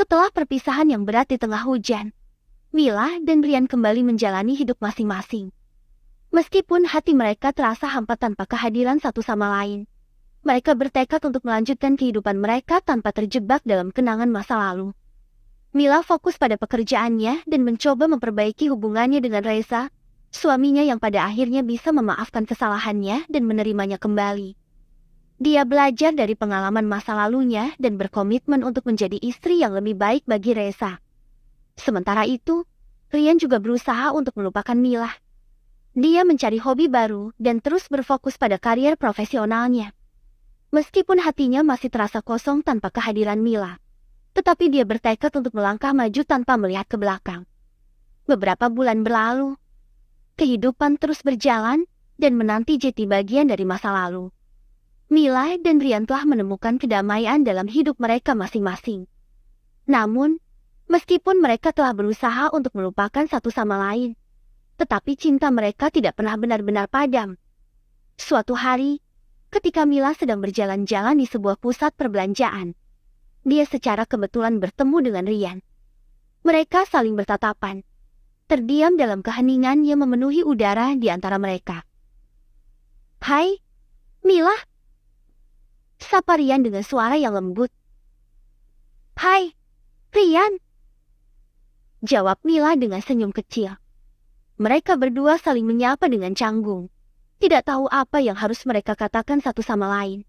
Setelah perpisahan yang berat di tengah hujan, Mila dan Rian kembali menjalani hidup masing-masing. Meskipun hati mereka terasa hampa tanpa kehadiran satu sama lain, mereka bertekad untuk melanjutkan kehidupan mereka tanpa terjebak dalam kenangan masa lalu. Mila fokus pada pekerjaannya dan mencoba memperbaiki hubungannya dengan Reza, suaminya yang pada akhirnya bisa memaafkan kesalahannya dan menerimanya kembali. Dia belajar dari pengalaman masa lalunya dan berkomitmen untuk menjadi istri yang lebih baik bagi Reza. Sementara itu, Rian juga berusaha untuk melupakan Mila. Dia mencari hobi baru dan terus berfokus pada karier profesionalnya. Meskipun hatinya masih terasa kosong tanpa kehadiran Mila, tetapi dia bertekad untuk melangkah maju tanpa melihat ke belakang. Beberapa bulan berlalu, kehidupan terus berjalan dan menanti jati bagian dari masa lalu. Mila dan Rian telah menemukan kedamaian dalam hidup mereka masing-masing. Namun, meskipun mereka telah berusaha untuk melupakan satu sama lain, tetapi cinta mereka tidak pernah benar-benar padam. Suatu hari, ketika Mila sedang berjalan-jalan di sebuah pusat perbelanjaan, dia secara kebetulan bertemu dengan Rian. Mereka saling bertatapan. Terdiam dalam keheningan yang memenuhi udara di antara mereka. "Hai, Mila," sapa Rian dengan suara yang lembut. "Hai, Rian," jawab Mila dengan senyum kecil. Mereka berdua saling menyapa dengan canggung. Tidak tahu apa yang harus mereka katakan satu sama lain.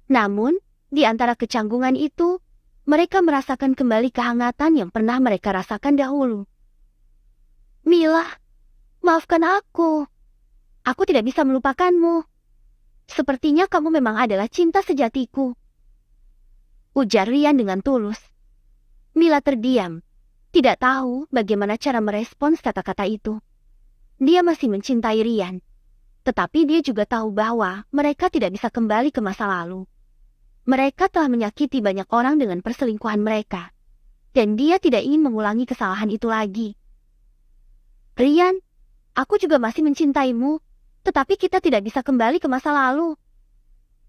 Namun, di antara kecanggungan itu, mereka merasakan kembali kehangatan yang pernah mereka rasakan dahulu. "Mila, maafkan aku. Aku tidak bisa melupakanmu. Sepertinya kamu memang adalah cinta sejatiku," ujar Rian dengan tulus. Mila terdiam, tidak tahu bagaimana cara merespons kata-kata itu. Dia masih mencintai Rian, tetapi dia juga tahu bahwa mereka tidak bisa kembali ke masa lalu. Mereka telah menyakiti banyak orang dengan perselingkuhan mereka, dan dia tidak ingin mengulangi kesalahan itu lagi. "Rian, aku juga masih mencintaimu, tetapi kita tidak bisa kembali ke masa lalu.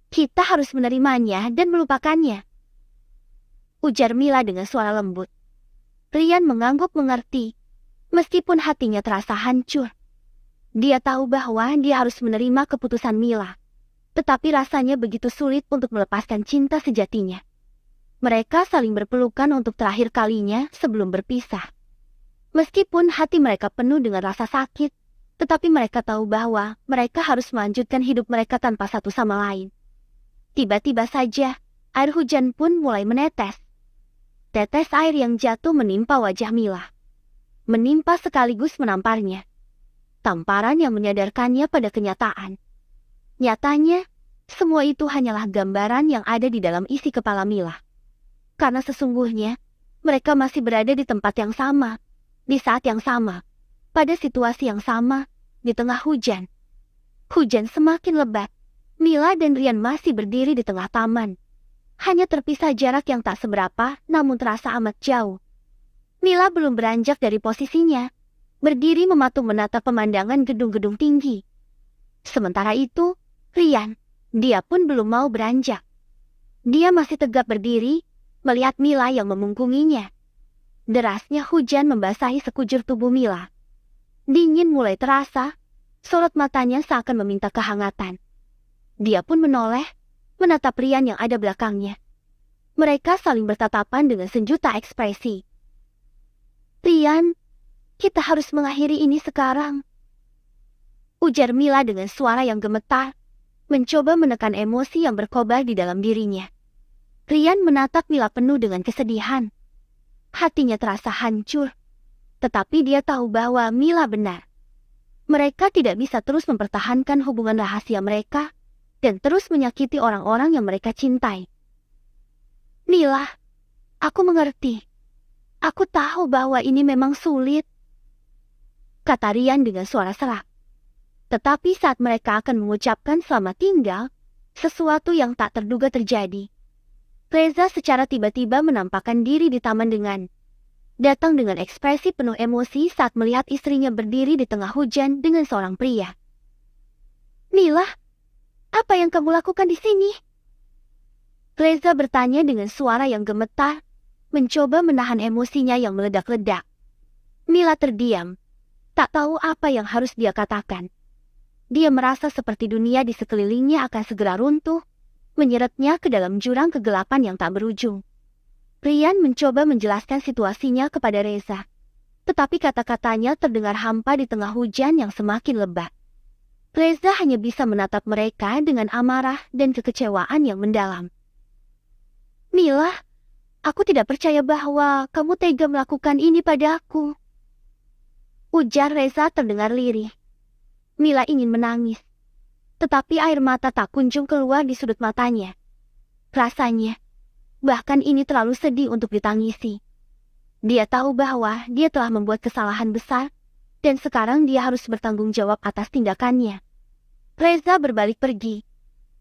Kita harus menerimanya dan melupakannya," ujar Mila dengan suara lembut. Rian mengangguk mengerti, meskipun hatinya terasa hancur. Dia tahu bahwa dia harus menerima keputusan Mila, tetapi rasanya begitu sulit untuk melepaskan cinta sejatinya. Mereka saling berpelukan untuk terakhir kalinya sebelum berpisah. Meskipun hati mereka penuh dengan rasa sakit, tetapi mereka tahu bahwa mereka harus melanjutkan hidup mereka tanpa satu sama lain. Tiba-tiba saja, air hujan pun mulai menetes. Tetes air yang jatuh menimpa wajah Mila. Menimpa sekaligus menamparnya. Tamparan yang menyadarkannya pada kenyataan. Nyatanya, semua itu hanyalah gambaran yang ada di dalam isi kepala Mila. Karena sesungguhnya, mereka masih berada di tempat yang sama, di saat yang sama, pada situasi yang sama, di tengah hujan. Hujan semakin lebat. Mila dan Rian masih berdiri di tengah taman. Hanya terpisah jarak yang tak seberapa, namun terasa amat jauh. Mila belum beranjak dari posisinya, berdiri mematung menatap pemandangan gedung-gedung tinggi. Sementara itu, Rian, dia pun belum mau beranjak. Dia masih tegap berdiri, melihat Mila yang memungkunginya. Derasnya hujan membasahi sekujur tubuh Mila. Dingin mulai terasa, sorot matanya seakan meminta kehangatan. Dia pun menoleh, menatap Rian yang ada belakangnya. Mereka saling bertatapan dengan sejuta ekspresi. "Rian, kita harus mengakhiri ini sekarang," ujar Mila dengan suara yang gemetar, mencoba menekan emosi yang berkobar di dalam dirinya. Rian menatap Mila penuh dengan kesedihan. Hatinya terasa hancur, tetapi dia tahu bahwa Mila benar. Mereka tidak bisa terus mempertahankan hubungan rahasia mereka dan terus menyakiti orang-orang yang mereka cintai. "Mila, aku mengerti. Aku tahu bahwa ini memang sulit," kata Rian dengan suara serak. Tetapi saat mereka akan mengucapkan selamat tinggal, sesuatu yang tak terduga terjadi. Reza secara tiba-tiba menampakkan diri di taman datang dengan ekspresi penuh emosi saat melihat istrinya berdiri di tengah hujan dengan seorang pria. "Mila, apa yang kamu lakukan di sini?" Reza bertanya dengan suara yang gemetar, mencoba menahan emosinya yang meledak-ledak. Mila terdiam, tak tahu apa yang harus dia katakan. Dia merasa seperti dunia di sekelilingnya akan segera runtuh, menyeretnya ke dalam jurang kegelapan yang tak berujung. Rian mencoba menjelaskan situasinya kepada Reza, tetapi kata-katanya terdengar hampa di tengah hujan yang semakin lebat. Reza hanya bisa menatap mereka dengan amarah dan kekecewaan yang mendalam. Mila, aku tidak percaya bahwa kamu tega melakukan ini padaku, ujar Reza terdengar lirih. Mila ingin menangis, tetapi air mata tak kunjung keluar di sudut matanya. Rasanya, bahkan ini terlalu sedih untuk ditangisi. Dia tahu bahwa dia telah membuat kesalahan besar, dan sekarang dia harus bertanggung jawab atas tindakannya. Reza berbalik pergi,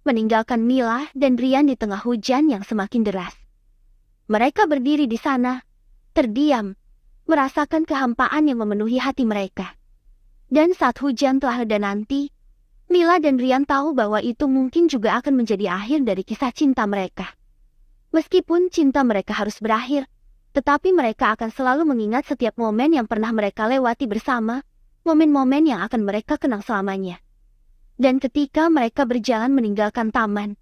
meninggalkan Mila dan Rian di tengah hujan yang semakin deras. Mereka berdiri di sana, terdiam, merasakan kehampaan yang memenuhi hati mereka. Dan saat hujan telah reda nanti, Mila dan Rian tahu bahwa itu mungkin juga akan menjadi akhir dari kisah cinta mereka. Meskipun cinta mereka harus berakhir, tetapi mereka akan selalu mengingat setiap momen yang pernah mereka lewati bersama, momen-momen yang akan mereka kenang selamanya. Dan ketika mereka berjalan meninggalkan taman,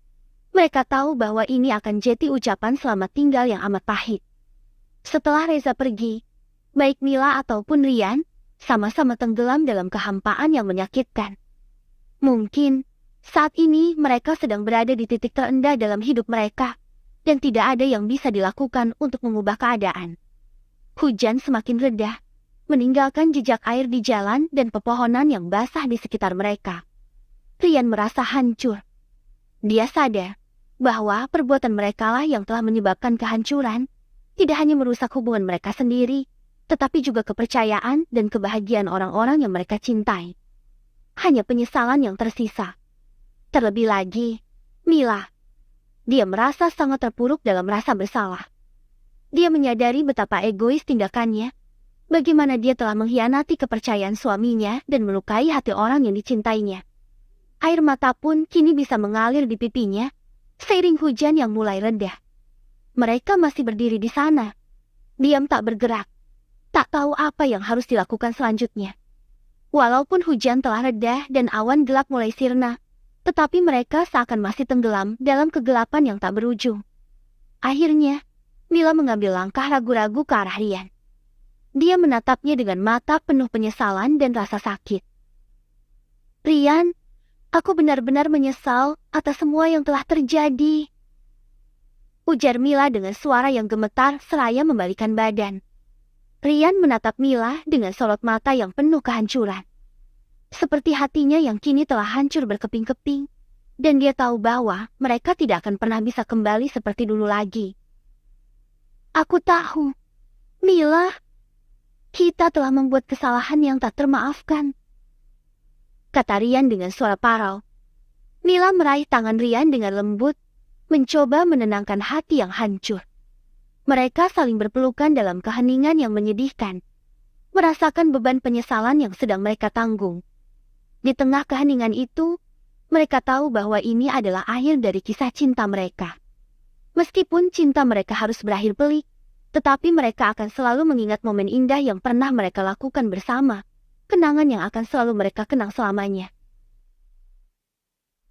mereka tahu bahwa ini akan jadi ucapan selamat tinggal yang amat pahit. Setelah Reza pergi, baik Mila ataupun Rian sama-sama tenggelam dalam kehampaan yang menyakitkan. Mungkin saat ini mereka sedang berada di titik terendah dalam hidup mereka, dan tidak ada yang bisa dilakukan untuk mengubah keadaan. Hujan semakin reda, meninggalkan jejak air di jalan dan pepohonan yang basah di sekitar mereka. Rian merasa hancur. Dia sadar bahwa perbuatan merekalah yang telah menyebabkan kehancuran, tidak hanya merusak hubungan mereka sendiri, tetapi juga kepercayaan dan kebahagiaan orang-orang yang mereka cintai. Hanya penyesalan yang tersisa. Terlebih lagi, Mila. Dia merasa sangat terpuruk dalam rasa bersalah. Dia menyadari betapa egois tindakannya, bagaimana dia telah mengkhianati kepercayaan suaminya dan melukai hati orang yang dicintainya. Air mata pun kini bisa mengalir di pipinya, seiring hujan yang mulai reda. Mereka masih berdiri di sana, diam tak bergerak, tak tahu apa yang harus dilakukan selanjutnya. Walaupun hujan telah reda dan awan gelap mulai sirna, tetapi mereka seakan masih tenggelam dalam kegelapan yang tak berujung. Akhirnya, Mila mengambil langkah ragu-ragu ke arah Rian. Dia menatapnya dengan mata penuh penyesalan dan rasa sakit. Rian, aku benar-benar menyesal atas semua yang telah terjadi, ujar Mila dengan suara yang gemetar seraya membalikkan badan. Rian menatap Mila dengan sorot mata yang penuh kehancuran. Seperti hatinya yang kini telah hancur berkeping-keping, dan dia tahu bahwa mereka tidak akan pernah bisa kembali seperti dulu lagi. Aku tahu, Mila, kita telah membuat kesalahan yang tak termaafkan, kata Rian dengan suara parau. Mila meraih tangan Rian dengan lembut, mencoba menenangkan hati yang hancur. Mereka saling berpelukan dalam keheningan yang menyedihkan, merasakan beban penyesalan yang sedang mereka tanggung. Di tengah keheningan itu, mereka tahu bahwa ini adalah akhir dari kisah cinta mereka. Meskipun cinta mereka harus berakhir pelik, tetapi mereka akan selalu mengingat momen indah yang pernah mereka lakukan bersama, kenangan yang akan selalu mereka kenang selamanya.